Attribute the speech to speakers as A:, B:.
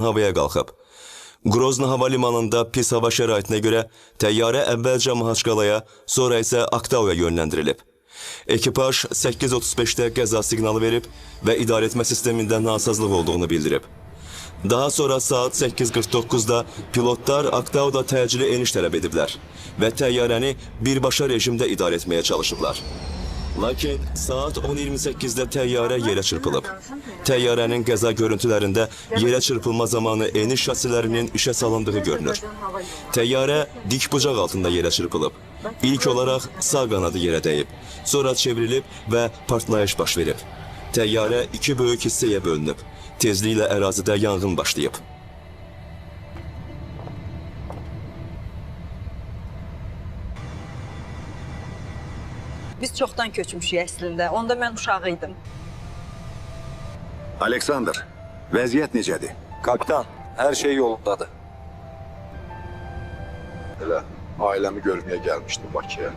A: havaya qalxıb. Grozno hava limanında pis hava şəraitinə görə təyyarə əvvəlcə Mahaçqalaya, sonra isə Aktauya yönləndirilib. Ekipaj 8:35-də qəza siqnalı verib və idarəetmə sistemində nasazlıq olduğunu bildirib. Daha sonra saat 8:49-da pilotlar Aktauda təcili eniş tələb ediblər və təyyarəni birbaşa rejimdə idarə etməyə çalışıblar. Lakin saat 10:28-də təyyarə yerə çırpılıb. Təyyarənin qəza görüntülərində yerə çırpılma zamanı eniş şasilərinin işə salındığı görünür. Təyyarə dik bucaq altında yerə çırpılıb. İlk olaraq sağ qanadı yerə dəyib, sonra çevrilib və partlayış baş verib. Təyyarə iki böyük hissəyə bölünüb. Tezliklə ərazidə yanğın başlayıb.
B: Biz çoxdan köçmüşük əslində. Onda mən uşaq idim.
C: Aleksandr, vəziyyət necədir?
D: Kapitan, hər şey yolundadır.
E: Elə ailəmi görməyə gəlmişdim Bakıya.